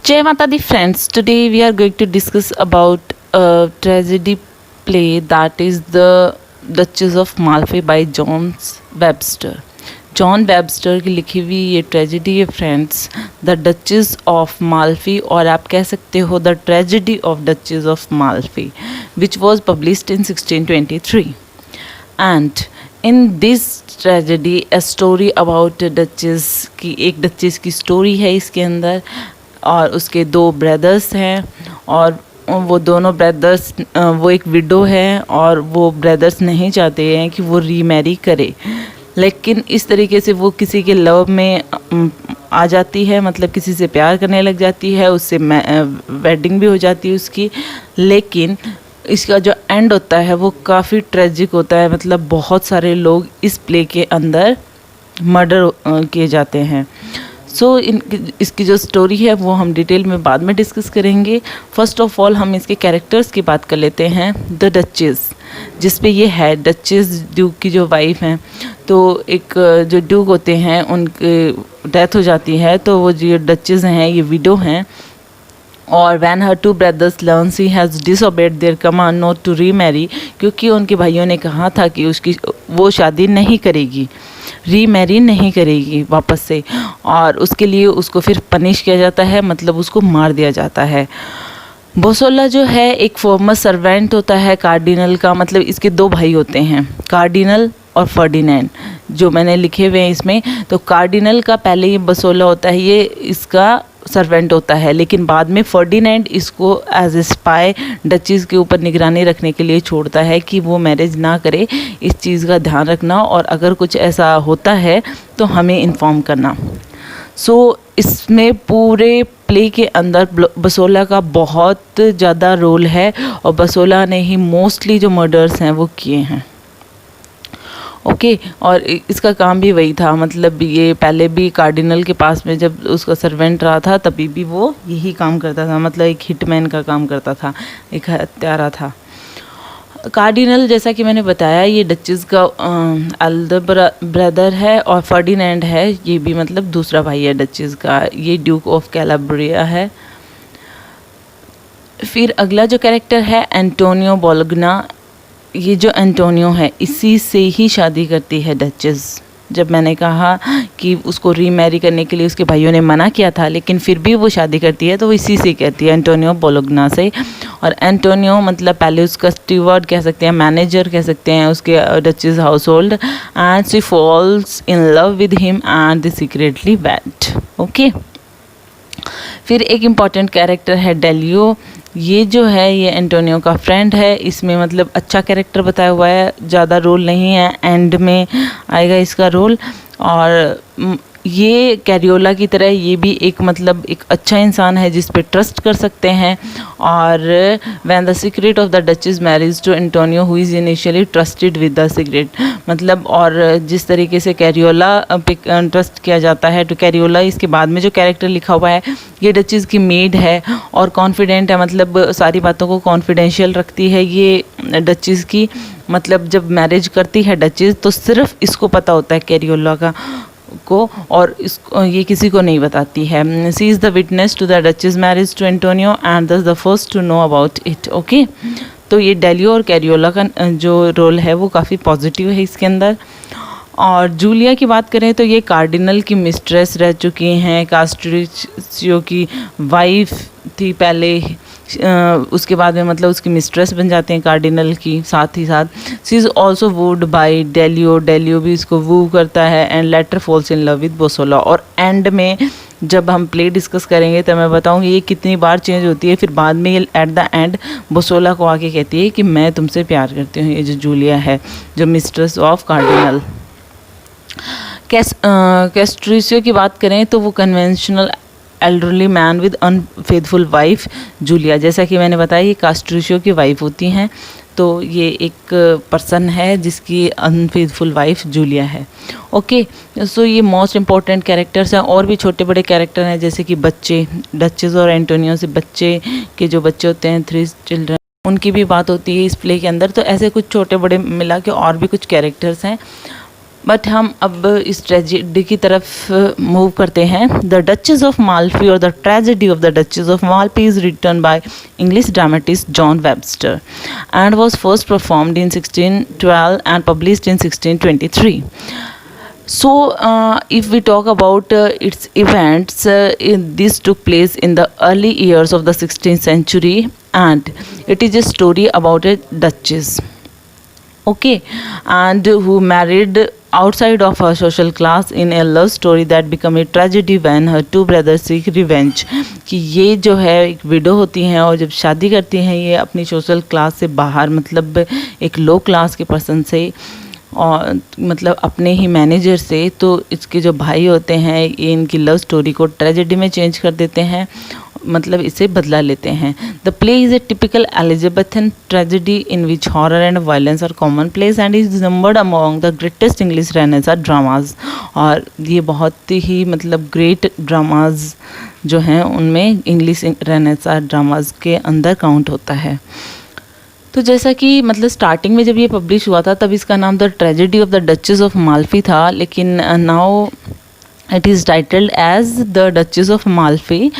Jai Mata Di friends, today we are going to discuss about a tragedy play that is The Duchess of Malfi by John Webster. John Webster की लिखी हुई ये tragedy है friends, the Duchess of Malfi, और आप कह सकते हो the tragedy of duchess of Malfi, which was published in 1623. And in this tragedy a story about duchess की, एक डचेस की स्टोरी है इसके अंदर, और उसके दो ब्रदर्स हैं, और वो दोनों ब्रदर्स, वो एक विडो है और वो ब्रदर्स नहीं चाहते हैं कि वो रीमैरी करे, लेकिन इस तरीके से वो किसी के लव में आ जाती है, मतलब किसी से प्यार करने लग जाती है, उससे वेडिंग भी हो जाती है उसकी, लेकिन इसका जो एंड होता है वो काफ़ी ट्रेजिक होता है, मतलब बहुत सारे लोग इस प्ले के अंदर मर्डर किए जाते हैं. सो इसकी जो स्टोरी है वो हम डिटेल में बाद में डिस्कस करेंगे. फर्स्ट ऑफ ऑल हम इसके कैरेक्टर्स की बात कर लेते हैं. द डचेस, जिस पे ये है डचेस ड्यूक की जो वाइफ हैं, तो एक जो ड्यूक होते हैं उनकी डेथ हो जाती है, तो वो जो डचेस हैं ये विडो हैं, और when her two brothers learn she has disobeyed their command not to remarry, क्योंकि उनके भाइयों ने कहा था कि वो शादी नहीं करेगी, रीमैरी नहीं करेगी वापस से, और उसके लिए उसको फिर पनिश किया जाता है, मतलब उसको मार दिया जाता है. बोसोला जो है एक फॉर्मर सर्वेंट होता है कार्डिनल का, मतलब इसके दो भाई होते हैं, कार्डिनल और फर्डिनेंड, जो मैंने लिखे हुए हैं इसमें. तो कार्डिनल का पहले ये बसोला होता है, ये इसका सर्वेंट होता है, लेकिन बाद में फर्डिनेंड इसको एज ए स्पाई डचेस के ऊपर निगरानी रखने के लिए छोड़ता है कि वो मैरिज ना करे, इस चीज़ का ध्यान रखना, और अगर कुछ ऐसा होता है तो हमें इन्फॉर्म करना. सो इसमें पूरे प्ले के अंदर बसोला का बहुत ज़्यादा रोल है, और बसोला ने ही मोस्टली जो मर्डर्स हैं वो किए हैं. ओके और इसका काम भी वही था, मतलब ये पहले भी कार्डिनल के पास में जब उसका सर्वेंट रहा था तभी भी वो यही काम करता था, मतलब एक हिटमैन का काम करता था, एक हत्यारा था. कार्डिनल जैसा कि मैंने बताया ये डचेस का एल्डर ब्रदर है, और फर्डिनेंड है, ये भी मतलब दूसरा भाई है डचेस का, ये ड्यूक ऑफ कैलाब्रिया है. फिर अगला जो कैरेक्टर है एंटोनियो बोलोग्ना. ये जो एंटोनियो है इसी से ही शादी करती है डचेस. जब मैंने कहा कि उसको रीमैरी करने के लिए उसके भाइयों ने मना किया था, लेकिन फिर भी वो शादी करती है, तो वो इसी से करती है, एंटोनियो बोलोग्ना से. और एंटोनियो मतलब पहले उसका स्टीवर्ड कह सकते हैं, मैनेजर कह सकते हैं उसके duchess house hold, and she falls in love with him and they secretly wed. Okay, फिर एक इम्पॉर्टेंट कैरेक्टर है डेलियो. ये जो है ये एंटोनियो का फ्रेंड है, इसमें मतलब अच्छा कैरेक्टर बताया हुआ है, ज़्यादा रोल नहीं है, एंड में आएगा इसका रोल. और ये कैरियोला की तरह ये भी एक मतलब एक अच्छा इंसान है जिस पे ट्रस्ट कर सकते हैं. और when the secret of the duchess marriage to Antonio who is initially trusted with the secret, मतलब और जिस तरीके से कैरियोला पे ट्रस्ट किया जाता है, तो कैरियोला इसके बाद में जो कैरेक्टर लिखा हुआ है ये डचेस की मेड है और कॉन्फिडेंट है, मतलब सारी बातों को कॉन्फिडेंशियल रखती है ये डचेस की. मतलब जब मैरिज करती है डचेस तो सिर्फ इसको पता होता है कैरियोला को, और इसको ये किसी को नहीं बताती है. She is the witness to the duchess marriage to Antonio and thus the first to know about it. Okay, तो ये डेलियो और कैरियोला का जो रोल है वो काफ़ी पॉजिटिव है इसके अंदर. और जूलिया की बात करें तो ये कार्डिनल की मिस्ट्रेस रह चुकी हैं, कास्ट्रियो की वाइफ थी पहले, उसके बाद में मतलब उसकी मिस्ट्रेस बन जाते हैं कार्डिनल की. साथ ही साथ she is also wooed by Delio, Delio भी इसको वू करता है, and later falls in love with Bosola. और एंड में जब हम प्ले डिस्कस करेंगे तो मैं बताऊंगी ये कितनी बार चेंज होती है. फिर बाद में ये एट द एंड बोसोला को आके कहती है कि मैं तुमसे प्यार करती हूँ, ये जो जूलिया है जो मिस्ट्रेस ऑफ कार्डिनल. कैस्ट्रियो की बात करें तो वो conventional elderly man with unfaithful wife Julia. जैसा कि मैंने बताया ये कास्ट्रियो की वाइफ होती हैं, तो ये एक पर्सन है जिसकी अनफेथफुल वाइफ जूलिया है. ओके, सो ये मोस्ट इम्पॉर्टेंट कैरेक्टर्स हैं. और भी छोटे बड़े कैरेक्टर हैं जैसे कि बच्चे, डचेस और एंटोनियो से बच्चे के जो बच्चे होते हैं 3 चिल्ड्रन, उनकी भी बात होती है इस प्ले के अंदर. तो ऐसे कुछ छोटे बड़े मिला के और भी कुछ कैरेक्टर्स हैं. बट हम अब इस ट्रेजेडी की तरफ मूव करते हैं. द डचेस ऑफ माल्फी और the tragedy of the Duchess of Malfi is written by English dramatist John Webster and was first performed in 1612 and published in 1623. So, if we talk about its events, this took place in the early years of the 16th century, and it is a story about a duchess, okay, and who married outside of her social class in a love story that became a tragedy when her two brothers seek revenge. कि ये जो है एक window होती हैं और जब शादी करती हैं ये अपनी सोशल क्लास से बाहर, मतलब एक लो क्लास के पर्सन से, और मतलब अपने ही मैनेजर से, तो इसके जो भाई होते हैं ये इनकी लव स्टोरी को ट्रेजेडी में चेंज कर देते हैं, मतलब इसे बदला लेते हैं. The play is a typical Elizabethan tragedy in which horror and violence are commonplace and is numbered among the greatest English renaissance dramas. और ये बहुत ही मतलब ग्रेट ड्रामाज जो हैं उनमें इंग्लिश रेनेसां ड्रामाज के अंदर काउंट होता है. तो जैसा कि मतलब स्टार्टिंग में जब ये पब्लिश हुआ था तब इसका नाम the tragedy of the Duchess of Malfi था, लेकिन now it is titled as the Duchess of Malfi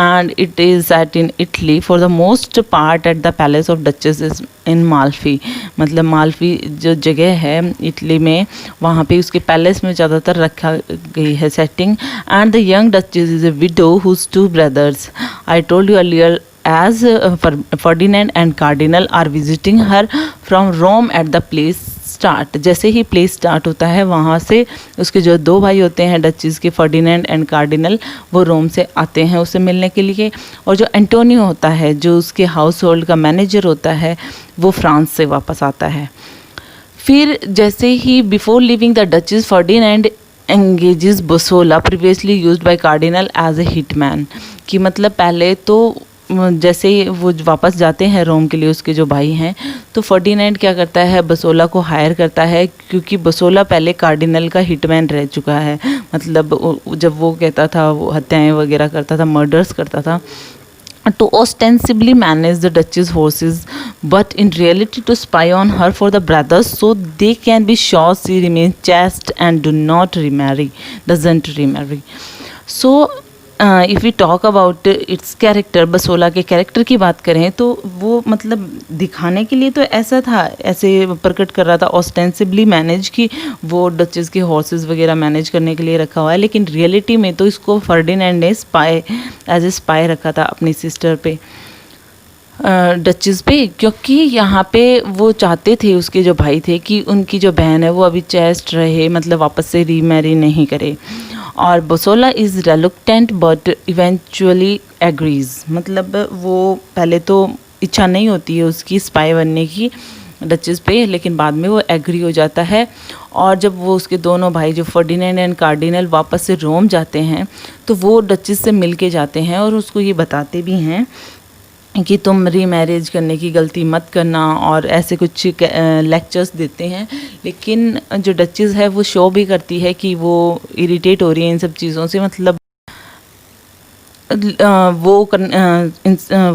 and it is set in Italy for the most part at the palace of Duchesses in Malfi. मतलब Malfi जो जगह है Italy में वहाँ पे उसके पैलेस में ज़्यादातर रखा गई है setting. And the young duchess is a widow whose two brothers, I told you earlier, as Ferdinand and Cardinal are visiting her from Rome at the place start. जैसे ही प्ले स्टार्ट होता है वहाँ से उसके जो दो भाई होते हैं डचेस के, फर्डिनेंड एंड कार्डिनल, वो रोम से आते हैं उससे मिलने के लिए. और जो एंटोनियो होता है जो उसके हाउस होल्ड का मैनेजर होता है वो फ्रांस से वापस आता है. फिर जैसे ही before leaving the Duchess Ferdinand engages Bosola previously used by cardinal as a hitman. कि मतलब पहले तो जैसे वो वापस जाते हैं रोम के लिए उसके जो भाई हैं, तो फर्डिनेंड क्या करता है, बसोला को हायर करता है, क्योंकि बसोला पहले कार्डिनल का हिटमैन रह चुका है. मतलब जब वो कहता था, वो हत्याएं वगैरह करता था, मर्डर्स करता था, to ostensibly manage the Duchess horses, but in reality to spy on her for the brothers so they can be sure she remains chaste and doesn't remarry. So if we talk about its character, Bosola के character की बात करें तो वो मतलब दिखाने के लिए तो ऐसा था, ऐसे प्रकट कर रहा था ऑस्टेंसिबली मैनेज, कि वो डचेस के हॉर्सेस वगैरह मैनेज करने के लिए रखा हुआ है, लेकिन रियलिटी में तो इसको फर्डिनेंड ने स्पाई एज ए स्पाई रखा था अपनी सिस्टर पे, डचेस पे, क्योंकि यहाँ पे वो चाहते थे, उसके जो भाई थे, कि उनकी जो बहन है वो अभी चेस्ट रहे, मतलब वापस से रीमैरी नहीं करे. और बसोला इज़ रेलुक्टेंट बट इवेंचुअली एग्रीज. मतलब वो पहले तो इच्छा नहीं होती है उसकी स्पाई बनने की डचेस पे, लेकिन बाद में वो एग्री हो जाता है. और जब वो उसके दोनों भाई जो फर्डिनेंड एंड कार्डिनल वापस से रोम जाते हैं तो वो डचेस से मिल के जाते हैं और उसको ये बताते भी हैं कि तुम रीमैरिज करने की गलती मत करना, और ऐसे कुछ लेक्चर्स देते हैं. लेकिन जो डचेस है वो शो भी करती है कि वो इरिटेट हो रही है इन सब चीज़ों से, मतलब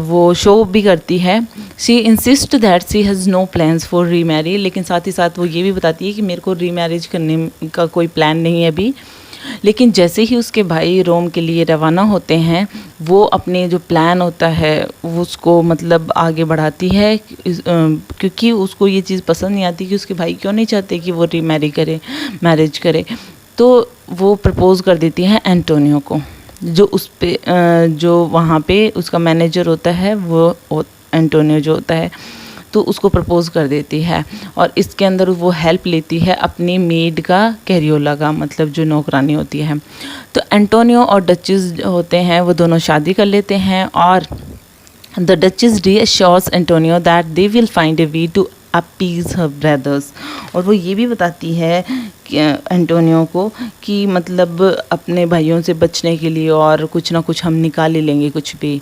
वो शो भी करती है. She insist that she has no plans for remarry, लेकिन साथ ही साथ वो ये भी बताती है कि मेरे को रीमैरिज करने का कोई प्लान नहीं है अभी. लेकिन जैसे ही उसके भाई रोम के लिए रवाना होते हैं वो अपने जो प्लान होता है वो उसको मतलब आगे बढ़ाती है, क्योंकि उसको ये चीज़ पसंद नहीं आती कि उसके भाई क्यों नहीं चाहते कि वो मैरिज करे. तो वो प्रपोज़ कर देती है एंटोनियो को, जो उस पे जो वहाँ पे उसका मैनेजर होता है, वो एंटोनियो जो होता है, तो उसको प्रपोज़ कर देती है. और इसके अंदर वो हेल्प लेती है अपनी मेड का, कैरियोला का, मतलब जो नौकरानी होती है. तो एंटोनियो और डचेस होते हैं वो दोनों शादी कर लेते हैं, और the Duchess reassures Antonio that they will find a way to appease her brothers. और वो ये भी बताती है कि एंटोनियो को कि मतलब अपने भाइयों से बचने के लिए और कुछ ना कुछ हम निकाल ही लेंगे कुछ भी.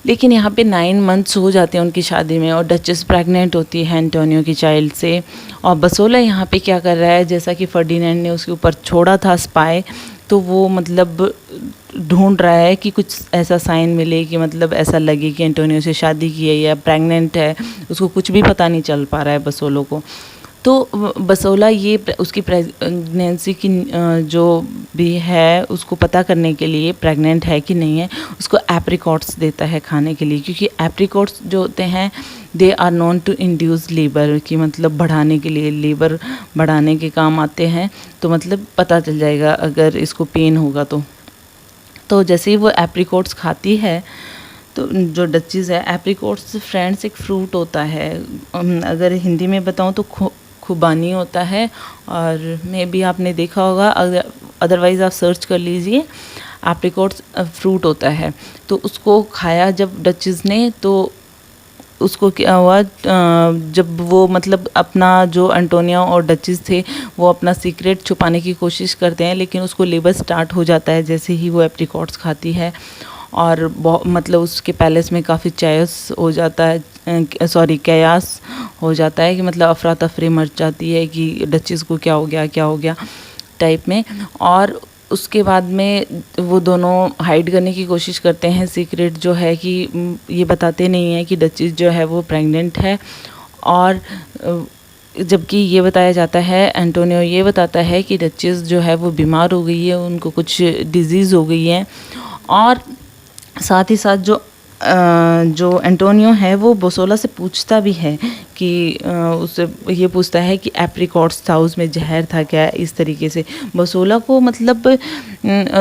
लेकिन यहाँ पे 9 मंथ्स हो जाते हैं उनकी शादी में और डचेस प्रेग्नेंट होती है एंटोनियो की चाइल्ड से. और बसोला यहाँ पे क्या कर रहा है, जैसा कि फर्डिनेंड ने उसके ऊपर छोड़ा था स्पाई, तो वो मतलब ढूंढ रहा है कि कुछ ऐसा साइन मिले कि मतलब ऐसा लगे कि एंटोनियो से शादी की है या प्रेग्नेंट है. उसको कुछ भी पता नहीं चल पा रहा है बसोलो को. तो बसोला ये उसकी प्रेगनेंसी की जो भी है उसको पता करने के लिए प्रेग्नेंट है कि नहीं है, उसको एप्रिकॉट्स देता है खाने के लिए, क्योंकि एप्रिकॉट्स जो होते हैं they are known to induce labour, की मतलब बढ़ाने के लिए, लेबर बढ़ाने के काम आते हैं। तो मतलब पता चल जाएगा अगर इसको पेन होगा तो जैसे ही वो एप्रिकॉट्स खाती है तो जो डचीज़ है, एप्रिकॉट्स फ्रेंड्स एक फ्रूट होता है, अगर हिंदी में बताऊँ तो खुबानी होता है, और मे भी आपने देखा होगा, अदरवाइज़ आप सर्च कर लीजिए, एप्रिकॉट्स फ्रूट होता है। तो उसको खाया जब डचीज़ ने, तो उसको क्या हुआ, जब वो मतलब अपना जो एंटोनिया और डचीज़ थे वो अपना सीक्रेट छुपाने की कोशिश करते हैं, लेकिन उसको लेबर स्टार्ट हो जाता है जैसे ही वो एप्रिकॉट्स खाती है, और बहुत मतलब उसके पैलेस में काफ़ी चायस हो जाता है, कैयास हो जाता है, कि मतलब अफरा तफरी मच जाती है कि डचीज़ को क्या हो गया टाइप में। और उसके बाद में वो दोनों हाइड करने की कोशिश करते हैं सीक्रेट जो है, कि ये बताते नहीं हैं कि डचीज़ जो है वो प्रेग्नेंट है, और जबकि ये बताया जाता है, एंटोनियो ये बताता है कि डचीज़ जो है वो बीमार हो गई है, उनको कुछ डिजीज़ हो गई है। और साथ ही साथ जो एंटोनियो है वो बसोला से पूछता भी है कि उससे ये पूछता है कि एप्रिकॉट्स था, उसमें जहर था क्या, इस तरीके से। बसोला को मतलब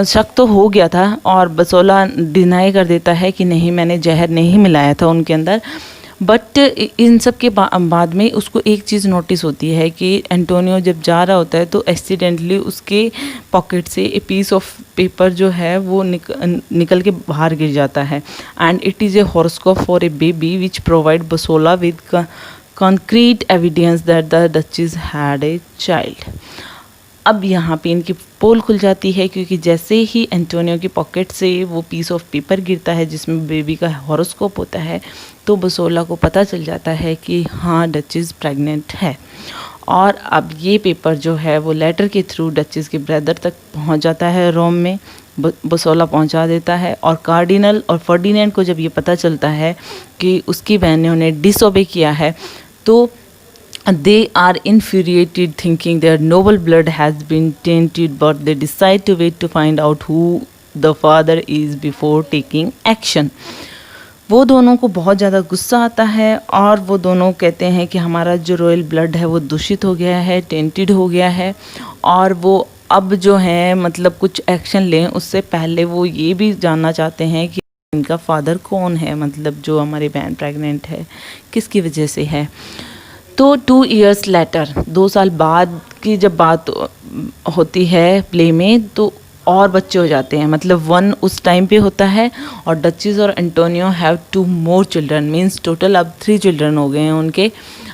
शक तो हो गया था, और बसोला डिनाई कर देता है कि नहीं, मैंने जहर नहीं मिलाया था उनके अंदर। बट इन सब के बाद में उसको एक चीज़ नोटिस होती है कि एंटोनियो जब जा रहा होता है तो एक्सीडेंटली उसके पॉकेट से ए पीस ऑफ पेपर जो है वो निकल के बाहर गिर जाता है, and it is a horoscope for a baby which provide Bosola with concrete evidence that the Duchess had a child। अब यहाँ पे इनकी पोल खुल जाती है, क्योंकि जैसे ही एंटोनियो की पॉकेट से वो पीस ऑफ पेपर गिरता है जिसमें बेबी का हॉरोस्कोप होता है, तो बसोला को पता चल जाता है कि हाँ, डचेस प्रेग्नेंट है। और अब ये पेपर जो है वो लेटर के थ्रू डचेस के ब्रदर तक पहुँच जाता है रोम में, बसोला पहुंचा देता है। और कार्डिनल और फर्डिनेंड को जब ये पता चलता है कि उसकी बहन ने उन्हें डिसओबे किया है, तो they are infuriated thinking their noble blood has been tainted, but they decide to wait to find out who the father is before taking action। वो दोनों को बहुत ज़्यादा गुस्सा आता है, और वो दोनों कहते हैं कि हमारा जो रॉयल ब्लड है वो दूषित हो गया है, टेंटेड हो गया है, और वो अब जो है मतलब कुछ एक्शन लें उससे पहले वो ये भी जानना चाहते हैं कि इनका फादर कौन है, मतलब जो हमारी बहन प्रेग्नेंट है किसकी वजह से है। तो 2 years later, 2 साल बाद की जब बात होती है प्ले में, तो और बच्चे हो जाते हैं, मतलब 1 उस टाइम पे होता है, और डचीज और Antonio have 2 more children, means total अब 3 चिल्ड्रन हो गए हैं उनके।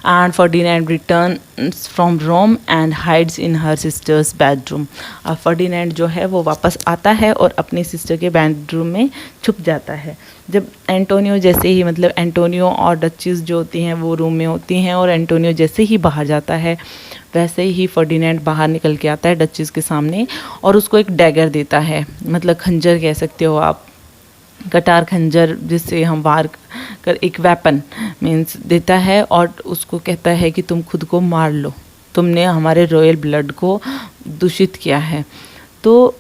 And Ferdinand returns from Rome and hides in her sister's bedroom. अब फर्डिनेंड जो है वो वापस आता है और अपनी सिस्टर के बेडरूम में छुप जाता है। जब एंटोनियो जैसे ही, मतलब एंटोनियो और डचीज जो होती हैं वो रूम में होती हैं, और एंटोनियो जैसे ही बाहर जाता है वैसे ही फर्डिनेंड बाहर निकल के आता है डचीज के सामने, और उसको एक डैगर देता है, मतलब खंजर कह सकते हो आप, कटार खंजर जिससे हम वार कर, एक वेपन मीन्स देता है, और उसको कहता है कि तुम खुद को मार लो, तुमने हमारे रॉयल ब्लड को दूषित किया है। तो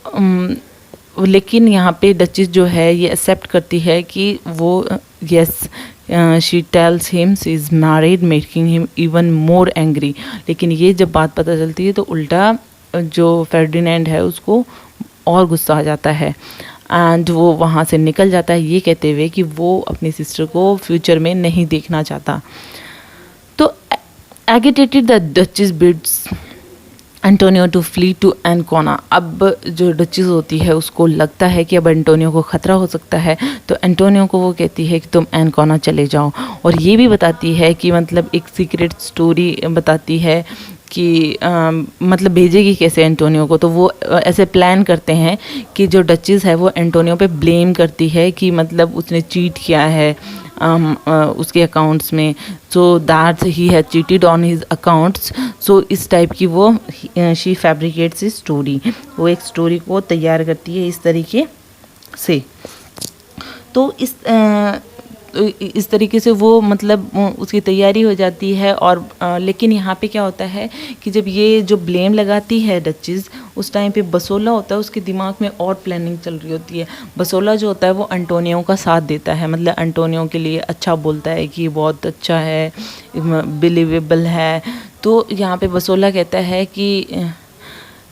लेकिन यहाँ पे डचीज जो है ये एक्सेप्ट करती है कि वो yes, she tells him she is married, making him even more angry. लेकिन ये जब बात पता चलती है तो उल्टा जो फर्डिनेंड है उसको और गुस्सा आ जाता है, एंड वो वहाँ से निकल जाता है ये कहते हुए कि वो अपनी सिस्टर को फ्यूचर में नहीं देखना चाहता। तो agitated the Duchess bids Antonio to flee to Ancona. अब जो डचेस होती है उसको लगता है कि अब एंटोनियो को ख़तरा हो सकता है, तो एंटोनियो को वो कहती है कि तुम एनकोना चले जाओ, और ये भी बताती है कि मतलब एक सीक्रेट स्टोरी बताती है कि मतलब भेजेगी कैसे एंटोनियो को। तो वो ऐसे प्लान करते हैं कि जो डचेस है वो एंटोनियो पे ब्लेम करती है कि मतलब उसने चीट किया है उसके अकाउंट्स में, so that he has cheated on his accounts. So इस टाइप की वो शी फैब्रिकेट्स स्टोरी, वो एक स्टोरी को तैयार करती है इस तरीके से। तो इस तो इस तरीके से वो मतलब उसकी तैयारी हो जाती है। और लेकिन यहाँ पे क्या होता है कि जब ये जो ब्लेम लगाती है डचेस, उस टाइम पे बसोला होता है उसके दिमाग में और प्लानिंग चल रही होती है। बसोला जो होता है वो एंटोनियो का साथ देता है, मतलब एंटोनियो के लिए अच्छा बोलता है कि बहुत अच्छा है, बिलीवेबल है। तो यहाँ पे बसोला कहता है कि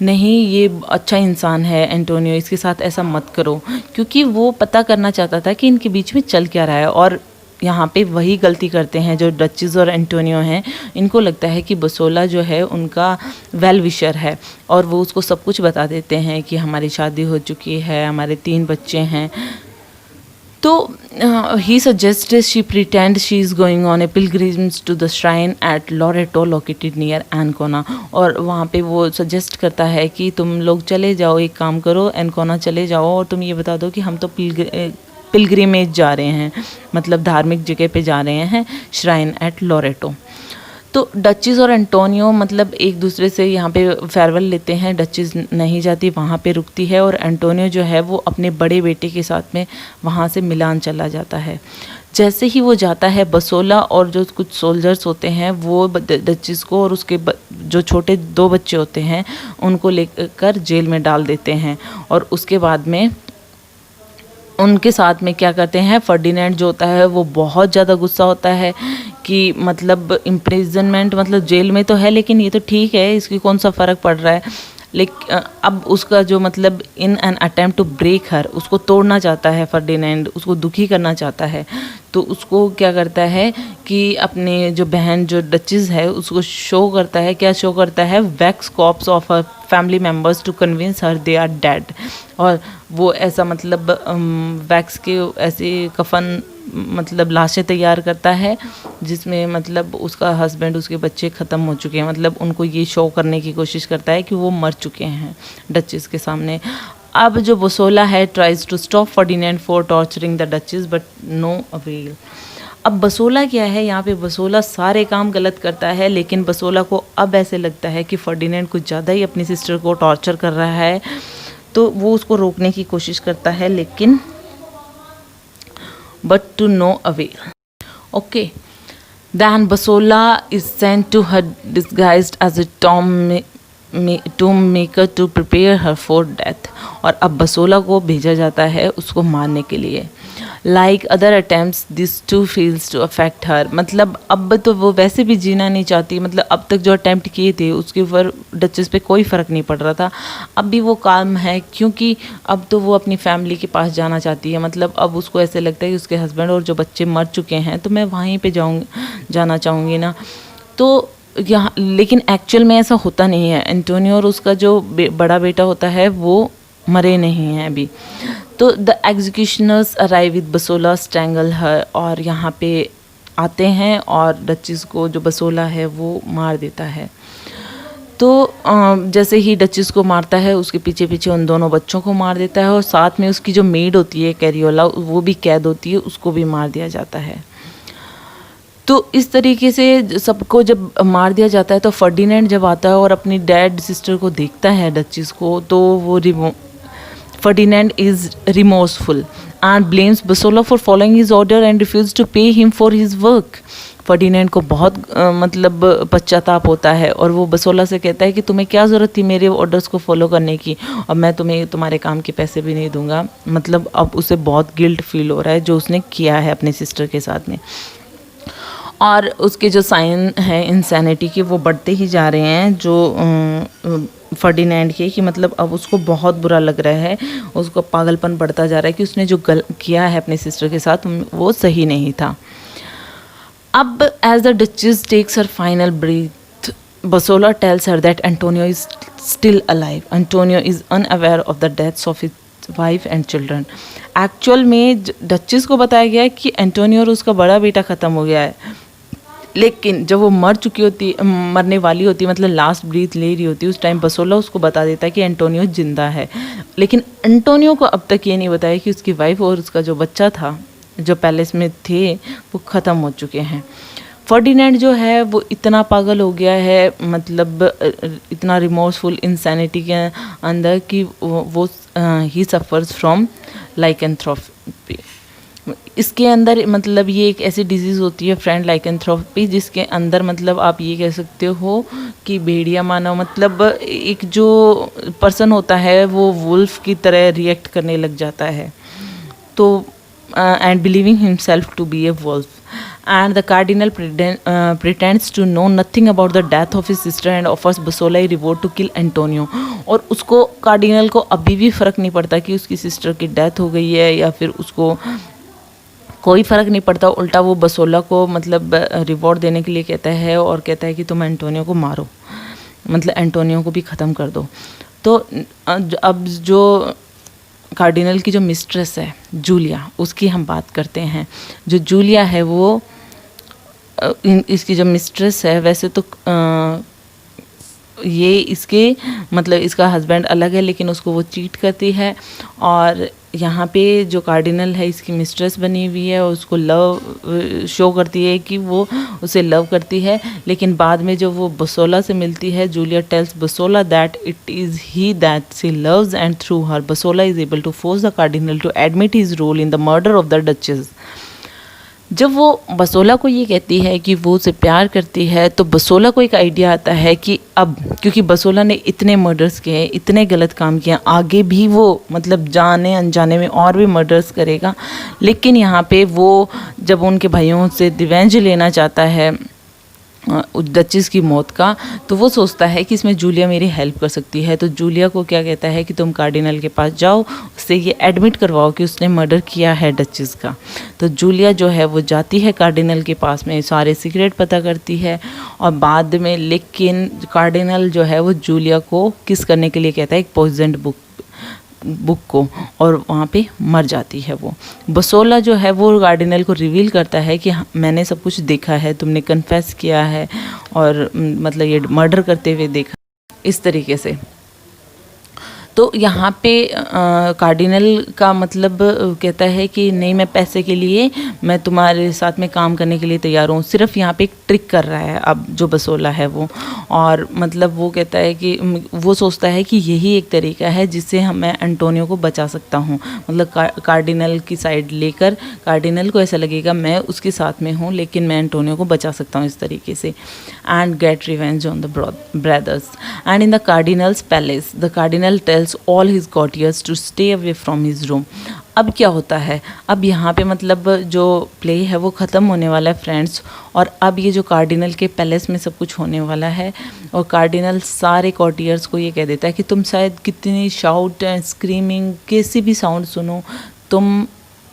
नहीं, ये अच्छा इंसान है एंटोनियो, इसके साथ ऐसा मत करो, क्योंकि वो पता करना चाहता था कि इनके बीच में चल क्या रहा है। और यहाँ पे वही गलती करते हैं जो डचेस और एंटोनियो हैं। इनको लगता है कि बसोला जो है उनका वेल विशर है, और वो उसको सब कुछ बता देते हैं कि हमारी शादी हो चुकी है, हमारे 3 बच्चे हैं। तो he suggested she pretend she is going on a pilgrimage to the shrine at Loreto located near Ancona। और वहाँ पे वो सजेस्ट करता है कि तुम लोग चले जाओ, एक काम करो, एनकोना चले जाओ और तुम ये बता दो कि हम तो पिलग्रिमेज जा रहे हैं, मतलब धार्मिक जगह पे जा रहे हैं, श्राइन एट लोरेटो। तो डचेस और एंटोनियो मतलब एक दूसरे से यहाँ पे फेयरवेल लेते हैं। डचेस नहीं जाती, वहाँ पे रुकती है, और एंटोनियो जो है वो अपने बड़े बेटे के साथ में वहाँ से मिलान चला जाता है। जैसे ही वो जाता है, बसोला और जो कुछ सोल्जर्स होते हैं वो डचेस को और उसके जो छोटे 2 बच्चे होते हैं उनको लेकर जेल में डाल देते हैं। और उसके बाद में उनके साथ में क्या करते हैं, फर्डिनेंड जो होता है वो बहुत ज़्यादा गुस्सा होता है कि मतलब इम्प्रिजनमेंट, मतलब जेल में तो है लेकिन ये तो ठीक है, इसकी कौन सा फ़र्क पड़ रहा है। लेकिन अब उसका जो मतलब in an attempt to break her, उसको तोड़ना चाहता है फर्डिनेंड, उसको दुखी करना चाहता है। तो उसको क्या करता है कि अपने जो बहन जो डचेस है उसको शो करता है, क्या शो करता है, wax corpse of her family members to convince her they are dead. और वो ऐसा मतलब वैक्स के ऐसे कफन मतलब लाशें तैयार करता है जिसमें मतलब उसका हस्बैंड, उसके बच्चे ख़त्म हो चुके हैं, मतलब उनको ये शो करने की कोशिश करता है कि वो मर चुके हैं डचेस के सामने। अब जो बसोला है tries to stop Ferdinand for torturing the duchess but no avail. अब बसोला क्या है, यहाँ पे बसोला सारे काम गलत करता है, लेकिन बसोला को अब ऐसे लगता है कि फर्डिनेंड कुछ ज़्यादा ही अपनी सिस्टर को टॉर्चर कर रहा है, तो वो उसको रोकने की कोशिश करता है, लेकिन but to no avail. Okay, then Basola is sent to her disguised as a tomb maker to prepare her for death। और अब बसोला को भेजा जाता है उसको मारने के लिए। Like other attempts, this too fails to affect her। मतलब अब तो वो वैसे भी जीना नहीं चाहती, मतलब अब तक जो अटैम्प्ट किए थे उसके ऊपर डचेस पे कोई फ़र्क नहीं पड़ रहा था। अब भी वो काम है क्योंकि अब तो वो अपनी फैमिली के पास जाना चाहती है, मतलब अब उसको ऐसे लगता है कि उसके हस्बैंड और जो बच्चे मर चुके हैं तो मैं वहीं पे जाना चाहूँगी ना। तो यहाँ लेकिन एक्चुअल में ऐसा होता नहीं है। एंटोनियो और उसका जो बड़ा बेटा होता है वो मरे नहीं हैं अभी। तो द एग्जीक्यूशनर्स अराइव विद बसोला स्ट्रैंगल हर। और यहाँ पे आते हैं और डचेस को जो बसोला है वो मार देता है। तो जैसे ही डचेस को मारता है उसके पीछे पीछे उन दोनों बच्चों को मार देता है, और साथ में उसकी जो मेड होती है कैरियोला वो भी कैद होती है, उसको भी मार दिया जाता है। तो इस तरीके से सबको जब मार दिया जाता है तो फर्डिनेंड जब आता है और अपनी डैड सिस्टर को देखता है डचेस को, तो वो Ferdinand is remorseful and blames Bosola for following his order and refuse to pay him for his work. Ferdinand को बहुत मतलब पश्चाताप होता है और वो बसोला से कहता है कि तुम्हें क्या ज़रूरत थी मेरे ऑर्डर्स को फॉलो करने की, और मैं तुम्हें तुम्हारे काम के पैसे भी नहीं दूंगा। मतलब अब उसे बहुत गिल्ट फील हो रहा है जो उसने किया है अपनी सिस्टर के साथ में। और उसके जो साइन हैं इंसैनिटी के वो बढ़ते ही जा रहे हैं, जो फर्डिनेंड के, कि मतलब अब उसको बहुत बुरा लग रहा है, उसको पागलपन बढ़ता जा रहा है कि उसने जो किया है अपनी सिस्टर के साथ वो सही नहीं था। अब as the Duchess takes her final breath, Bosola tells her that Antonio is still alive. Antonio is unaware of the deaths of his wife and children. Actual में डचेस को बताया गया है कि एंटोनियो और उसका बड़ा बेटा ख़त्म हो गया है, लेकिन जब वो मरने वाली होती, मतलब लास्ट ब्रीथ ले रही होती, उस टाइम बसोला उसको बता देता है कि एंटोनियो जिंदा है। लेकिन एंटोनियो को अब तक ये नहीं बताया कि उसकी वाइफ और उसका जो बच्चा था जो पैलेस में थे वो ख़त्म हो चुके हैं। फर्डिनेंड जो है वो इतना पागल हो गया है, मतलब इतना रिमोर्सफुल इंसैनिटी के अंदर कि वो ही सफ़र्स फ्रॉम लाइकेंथ्रोपी। इसके अंदर मतलब ये एक ऐसी डिजीज़ होती है फ्रेंड लाइकेंथ्रोपी, जिसके अंदर मतलब आप ये कह सकते हो कि भेड़िया मानव मतलब एक जो पर्सन होता है वो वुल्फ की तरह रिएक्ट करने लग जाता है, तो and believing himself to be a wolf. And the cardinal pretends to know nothing about the death of his sister and offers Basola a reward to kill Antonio. और उसको कार्डिनल को अभी भी फ़र्क नहीं पड़ता कि उसकी सिस्टर की डेथ हो गई है या फिर उसको कोई फ़र्क नहीं पड़ता, उल्टा वो बसोला को मतलब रिवॉर्ड देने के लिए कहता है और कहता है कि तुम एंटोनियो को मारो, मतलब एंटोनियो को भी ख़त्म कर दो। तो अब जो कार्डिनल की जो मिस्ट्रेस है जूलिया, उसकी हम बात करते हैं। जो जूलिया है वो इसकी जो मिस्ट्रेस है, वैसे तो ये इसके मतलब इसका हस्बैंड अलग है लेकिन उसको वो चीट करती है, और यहाँ पे जो कार्डिनल है इसकी मिस्ट्रेस बनी हुई है और उसको लव शो करती है कि वो उसे लव करती है। लेकिन बाद में जो वो बसोला से मिलती है, Julia tells Bosola that it is he that she loves and through her Bosola is able to force the cardinal to admit his role in the murder of the Duchess. जब वो बसोला को ये कहती है कि वो उसे प्यार करती है, तो बसोला को एक आइडिया आता है कि अब क्योंकि बसोला ने इतने मर्डर्स किए, इतने गलत काम किए, आगे भी वो मतलब जाने अनजाने में और भी मर्डर्स करेगा। लेकिन यहाँ पे वो जब उनके भाइयों से रिवेंज लेना चाहता है डचेस की मौत का, तो वो सोचता है कि इसमें जूलिया मेरी हेल्प कर सकती है। तो जूलिया को क्या कहता है कि तुम कार्डिनल के पास जाओ, उससे ये एडमिट करवाओ कि उसने मर्डर किया है डचेस का। तो जूलिया जो है वो जाती है कार्डिनल के पास में, सारे सीक्रेट पता करती है और बाद में लेकिन कार्डिनल जो है वो जूलिया को किस करने के लिए कहता है, एक पॉइजन्ड बुक को, और वहाँ पे मर जाती है वो। बसोला जो है वो कार्डिनल को रिवील करता है कि मैंने सब कुछ देखा है, तुमने कन्फेस किया है और मतलब ये मर्डर करते हुए देखा, इस तरीके से। तो यहाँ पे कार्डिनल का मतलब कहता है कि नहीं, मैं पैसे के लिए मैं तुम्हारे साथ में काम करने के लिए तैयार हूँ, सिर्फ यहाँ पे एक ट्रिक कर रहा है अब जो बसोला है वो। और मतलब वो कहता है कि वो सोचता है कि यही एक तरीका है जिससे मैं एंटोनियो को बचा सकता हूँ, मतलब कार्डिनल की साइड लेकर कार्डिनल को ऐसा लगेगा मैं उसके साथ में हूँ लेकिन मैं एंटोनियो को बचा सकता हूँ इस तरीके से। And get revenge on the brothers. And in the cardinal's palace the cardinal all his courtiers to stay away from his room। अब क्या होता है, अब यहाँ पे मतलब जो प्ले है वो ख़त्म होने वाला है फ्रेंड्स, और अब ये जो कार्डिनल के पैलेस में सब कुछ होने वाला है, और कार्डिनल सारे कॉर्टियर्स को ये कह देता है कि तुम शायद कितनी शाउट एंड स्क्रीमिंग कैसी भी साउंड सुनो, तुम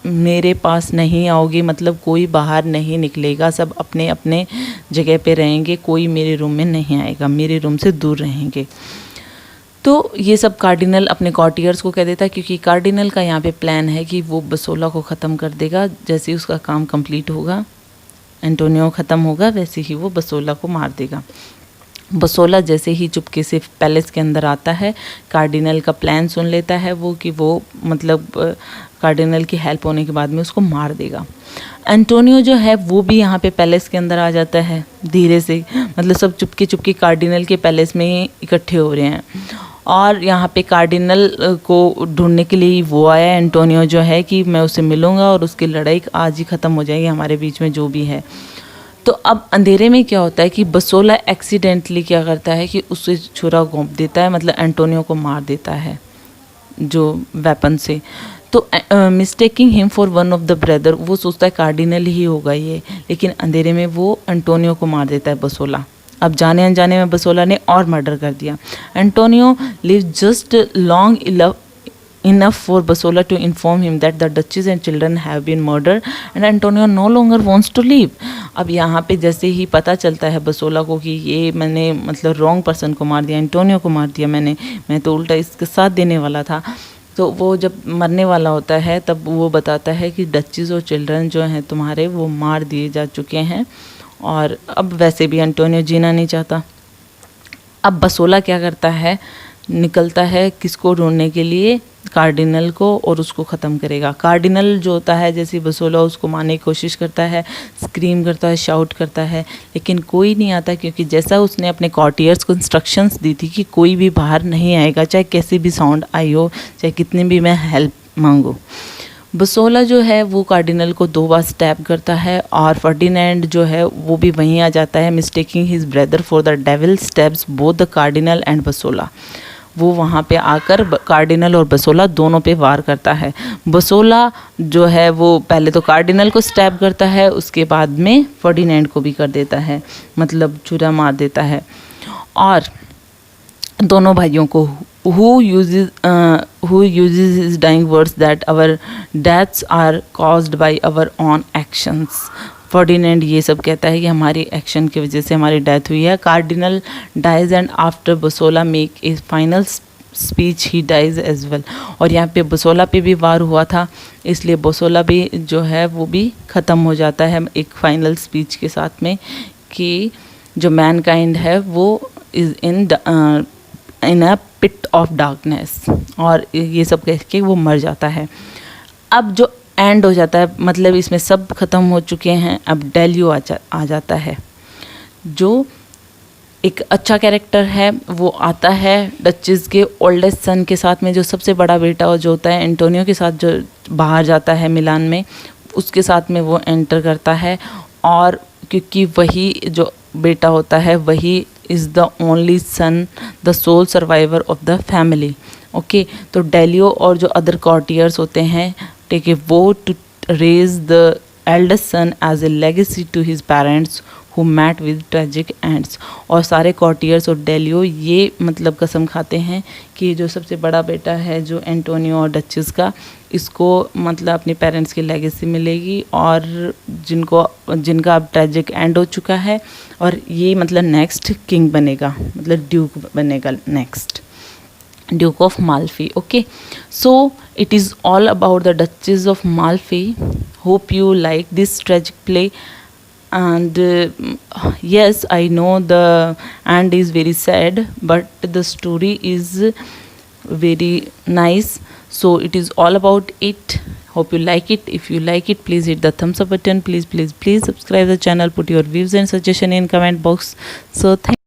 मेरे पास नहीं आओगे, मतलब कोई बाहर नहीं निकलेगा, सब अपने अपने जगह पे रहेंगे, कोई मेरे रूम में नहीं आएगा, मेरे रूम से दूर रहेंगे। तो ये सब कार्डिनल अपने कॉर्टियर्स को कह देता है, क्योंकि कार्डिनल का यहाँ पे प्लान है कि वो बसोला को ख़त्म कर देगा, जैसे ही उसका काम कंप्लीट होगा, एंटोनियो ख़त्म होगा, वैसे ही वो बसोला को मार देगा। बसोला जैसे ही चुपके से पैलेस के अंदर आता है, कार्डिनल का प्लान सुन लेता है वो कि वो मतलब कार्डिनल की हेल्प होने के बाद में उसको मार देगा। एंटोनियो जो है वो भी यहाँ पे पैलेस के अंदर आ जाता है धीरे से, मतलब सब चुपके चुपके कार्डिनल के पैलेस में इकट्ठे हो रहे हैं, और यहाँ पे कार्डिनल को ढूंढने के लिए वो आया एंटोनियो जो है कि मैं उससे मिलूँगा और उसकी लड़ाई आज ही ख़त्म हो जाएगी हमारे बीच में जो भी है। तो अब अंधेरे में क्या होता है कि बसोला एक्सीडेंटली क्या करता है कि उसे छुरा घोंप देता है, मतलब एंटोनियो को मार देता है जो वेपन से। तो mistaking him for one of the brother, वो सोचता है कार्डिनल ही होगा ये, लेकिन अंधेरे में वो एंटोनियो को मार देता है बसोला। अब जाने अनजाने में बसोला ने और मर्डर कर दिया। Antonio live just long enough for Basola to inform him that the duchess and children have been murdered and Antonio no longer wants to leave। अब यहाँ पे जैसे ही पता चलता है बसोला को कि ये मैंने मतलब रॉन्ग पर्सन को मार दिया, एंटोनियो को मार दिया मैं तो उल्टा इसके साथ देने वाला था, तो वो जब मरने वाला होता है तब वो बताता है कि डचेस और चिल्ड्रन जो हैं तुम्हारे वो मार दिए जा चुके हैं, और अब वैसे भी एंटोनियो जीना नहीं चाहता। अब बसोला क्या करता है, निकलता है किसको ढूंढने के लिए, कार्डिनल को, और उसको ख़त्म करेगा। कार्डिनल जो होता है जैसे बसोला उसको मारने की कोशिश करता है, स्क्रीम करता है, शाउट करता है, लेकिन कोई नहीं आता, क्योंकि जैसा उसने अपने कॉर्टियर्स को इंस्ट्रक्शंस दी थी कि कोई भी बाहर नहीं आएगा, चाहे कैसी भी साउंड आई हो, चाहे कितनी भी मैं हेल्प मांगूँ, बसोला जो है वो कार्डिनल को 2 बार स्टैब करता है और फर्डिनेंड जो है वो भी वहीं आ जाता है, mistaking his brother for the devil stabs both the cardinal and Bosola. वो वहाँ पे आकर कार्डिनल और बसोला दोनों पे वार करता है। बसोला जो है वो पहले तो कार्डिनल को स्टैब करता है, उसके बाद में फर्डिनेंड को भी कर देता है, मतलब छुरा मार देता है। और दोनों भाइयों को who uses his dying words that our deaths are caused by our own actions। Ferdinand ये सब कहता है कि हमारी एक्शन की वजह से हमारी डेथ हुई है। Cardinal dies and after Bosola make a final speech he dies as well. और यहाँ पे बसोला पे भी वार हुआ था, इसलिए बसोला भी जो है वो भी ख़त्म हो जाता है एक फाइनल स्पीच के साथ में कि जो मैनकाइंड है वो is in a pit of darkness, और ये सब कह के वो मर जाता है। अब जो एंड हो जाता है, मतलब इसमें सब ख़त्म हो चुके हैं, अब डेलियो आ जाता है जो एक अच्छा कैरेक्टर है। वो आता है डचेस के ओल्डेस्ट सन के साथ में, जो सबसे बड़ा बेटा जो होता है एंटोनियो के साथ, जो बाहर जाता है मिलान में, उसके साथ में वो एंटर करता है। और क्योंकि वही जो बेटा होता है वही is the only son, the sole survivor of the family. Okay, तो डेलियो और जो अदर कॉर्टियर्स होते हैं, ठीक है, वो to raise the eldest son as a legacy to his parents who met with tragic ends. और सारे कॉर्टियर्स और डेलियो ये मतलब कसम खाते हैं कि जो सबसे बड़ा बेटा है जो एंटोनियो और डचेस का, इसको मतलब अपने पेरेंट्स की लेगेसी मिलेगी, और जिनका अब ट्रेजिक एंड हो चुका है, और ये मतलब नेक्स्ट किंग बनेगा, मतलब ड्यूक बनेगा next, Duke of Malfi. Okay, so it is all about the Duchess of Malfi. Hope you like this tragic play, and yes, I know the end is very sad, but the story is very nice. So it is all about it. Hope you like it. If you like it, please hit the thumbs up button. Please subscribe the channel. Put your views and suggestion in comment box. So thank